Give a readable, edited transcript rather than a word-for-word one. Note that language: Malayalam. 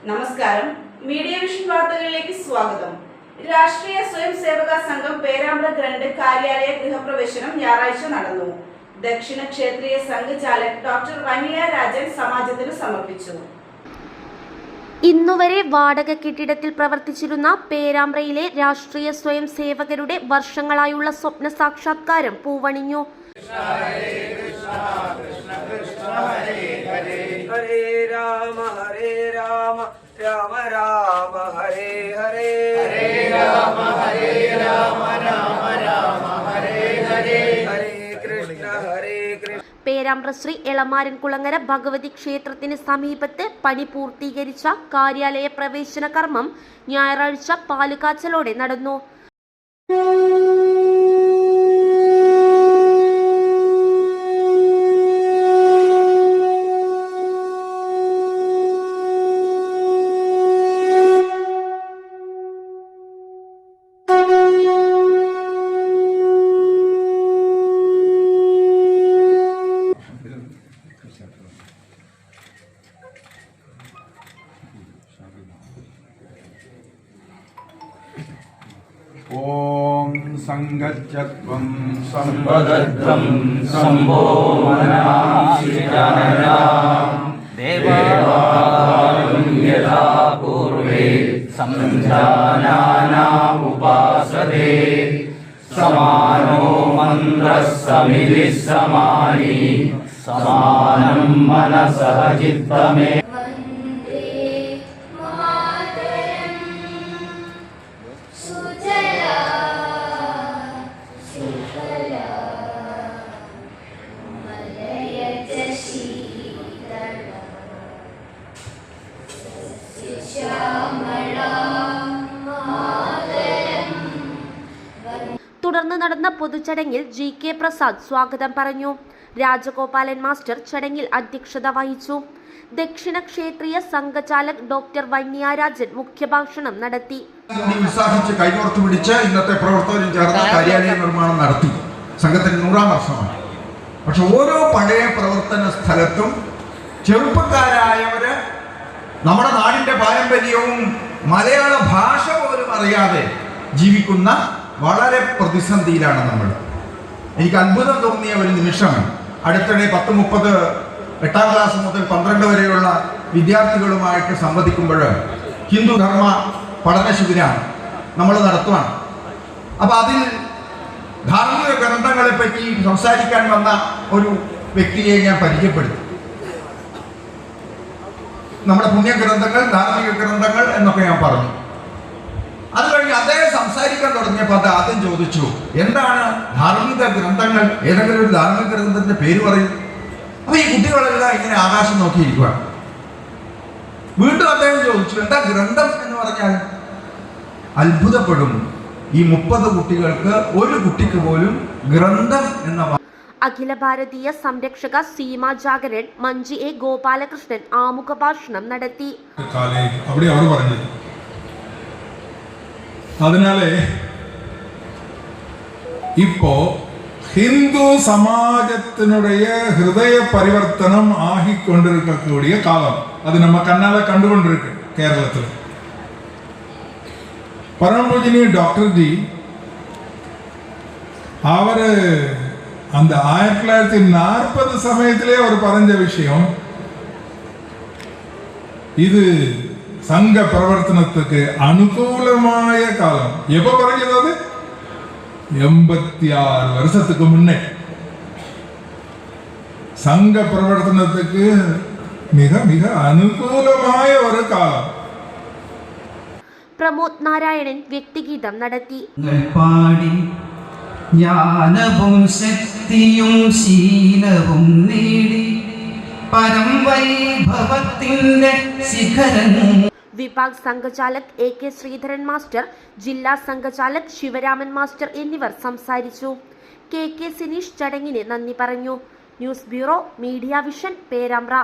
നമസ്കാരം. മീഡിയ വിഷൻ വാർത്തകളിലേക്ക് സ്വാഗതം. രാഷ്ട്രീയ സ്വയം സേവക സംഘം പേരാമ്പ്ര ഗ്രണ്ട് കാര്യാലയ ഗൃഹപ്രവേശനം ഞായറാഴ്ച നടന്നു. ദക്ഷിണ ക്ഷേത്രീയ സംഘ് ചാലക് ഡോക്ടർ വനിയ രാജൻ സമാജത്തിന് സമർപ്പിച്ചു. ഇന്നുവരെ വാടക കെട്ടിടത്തിൽ പ്രവർത്തിച്ചിരുന്ന പേരാമ്പ്രയിലെ രാഷ്ട്രീയ സ്വയം സേവകരുടെ വർഷങ്ങളായുള്ള സ്വപ്ന സാക്ഷാത്കാരം പൂവണിഞ്ഞു. ഹരേ രാമ രാമ രാമ ഹരേ ഹരേ ഹരേ രാമ രാമ രാമ ഹരേ ഹരേ ഹരേ കൃഷ്ണ പേരാമ്പ്ര ശ്രീ എളമാരൻ കുളങ്ങര ഭഗവതി ക്ഷേത്രത്തിന് സമീപത്ത് പണി പൂർത്തീകരിച്ച കാര്യാലയ പ്രവേശന കർമ്മം ഞായറാഴ്ച പാലുകാച്ചലോടെ നടന്നു. ഓം സംഗച്ഛത്വം സംവദത്വം സംഭോ മനാംശിജനനാം ദേവാലയം യഥാ പൂർവേ സംജാനാനാമുപാസതേ സമാനോ മന്ത്രഃ സമിതിഃ സമാനി സമാനം മനസഃ ചിത്തമേ. തുടർന്ന് നടന്ന പൊതുചടങ്ങിൽ GK പ്രസാദ് സ്വാഗതം പറഞ്ഞു. രാജഗോപാലൻ മാസ്റ്റർ ചടങ്ങിൽ അധ്യക്ഷത വഹിച്ചു. ദക്ഷിണ ക്ഷേത്രീയ സംഘചാലക് ഡോക്ടർ വന്യ രാജൻ മുഖ്യഭാഷണം നടത്തി. ഉത്സാഹിച്ച് കൈകോർത്ത് പിടിച്ച് ഇന്നത്തെ പ്രവർത്തകരും ചേർന്ന് കാര്യാലയ നിർമ്മാണം നടത്തി. സംഘത്തിന് 100-ാം വർഷമായി. പക്ഷെ ഓരോ പഴയ പ്രവർത്തന സ്ഥലത്തും ചെറുപ്പക്കാരായവര് നമ്മുടെ നാടിന്റെ പാരമ്പര്യവും മലയാള ഭാഷ പോലും അറിയാതെ ജീവിക്കുന്ന വളരെ പ്രതിസന്ധിയിലാണ് നമ്മൾ. എനിക്ക് അത്ഭുതം തോന്നിയ ഒരു നിമിഷം, അടുത്തിടെ 10-30 8-ാം ക്ലാസ് മുതൽ 12 വരെയുള്ള വിദ്യാർത്ഥികളുമായിട്ട് സംവദിക്കുമ്പോൾ ഹിന്ദു ധർമ്മ പഠന ശിബിരം നമ്മൾ നടത്തുവാണ്. അപ്പോൾ അതിൽ ധാർമ്മിക ഗ്രന്ഥങ്ങളെ പറ്റി സംസാരിക്കാൻ വന്ന ഒരു വ്യക്തിയെ ഞാൻ പരിചയപ്പെടുത്തി. നമ്മുടെ പുണ്യഗ്രന്ഥങ്ങൾ, ധാർമ്മിക ഗ്രന്ഥങ്ങൾ എന്നൊക്കെ ഞാൻ പറഞ്ഞു. അത് കഴിഞ്ഞ് അദ്ദേഹം സംസാരിക്കാൻ തുടങ്ങിയപ്പോൾ അത് ആദ്യം ചോദിച്ചു, എന്താണ് ധാർമ്മിക ഗ്രന്ഥങ്ങൾ? ഏതെങ്കിലും ഒരു ധാർമ്മിക ഗ്രന്ഥത്തിന്റെ പേര് പറയും. അപ്പൊ ഈ കുട്ടികളെല്ലാം ഇങ്ങനെ ആകാശം നോക്കിയിരിക്കുകയാണ്. വീണ്ടും അദ്ദേഹം ചോദിച്ചു, എന്താ ഗ്രന്ഥം എന്ന് പറഞ്ഞാൽ? അത്ഭുതപ്പെടും. ഈ 30 കുട്ടികൾക്ക് ഒരു കുട്ടിക്ക് പോലും ഗ്രന്ഥം എന്ന അഖില ഭാരതീയ സംരക്ഷക സീമ ജാഗരൺ മഞ്ജി എ ഗോപാലകൃഷ്ണൻ ആമുഖ ഭാഷണം നടത്തി. அதனாலே இப்போ ஹிந்து சமாஜத்தினுடைய ஹிருதய பரிவர்த்தனம் ஆகி கொண்டிருக்கக்கூடிய காலம் அது நம்ம கண்ணால கண்டுகொண்டிருக்கு. கேரளத்தில் பரமபூஜனி டாக்டர் ஜி அவரு அந்த 1940 சமயத்திலே அவர் പറഞ്ഞ விஷயம் இது സംഘ പ്രവർത്തനത്തിക്ക് അനുകൂലമായ കാലം. എപ്പോ പറഞ്ഞത്? 86 വർഷத்துக்கு മുന്നേ. സംഘ പ്രവർത്തനത്തിക്ക് മിക മിക അനുകൂലമായ ഒരു കാലം. പ്രമോദ് നാരായണൻ വ്യക്തിഗീതം നടത്തി. പാടി ജ്ഞാനവും ശക്തിയും ശീലവും നേടി പരം വൈഭവത്തിന്റെ ശിഖരം. വിഭാഗ് സംഘചാലക് AK ശ്രീധരൻ മാസ്റ്റർ, ജില്ലാ സംഘചാലക് ശിവരാമൻ മാസ്റ്റർ എന്നിവർ സംസാരിച്ചു. KK സിനീഷ് ചടങ്ങിന് നന്ദി പറഞ്ഞു. News bureau, media vision, Perambra.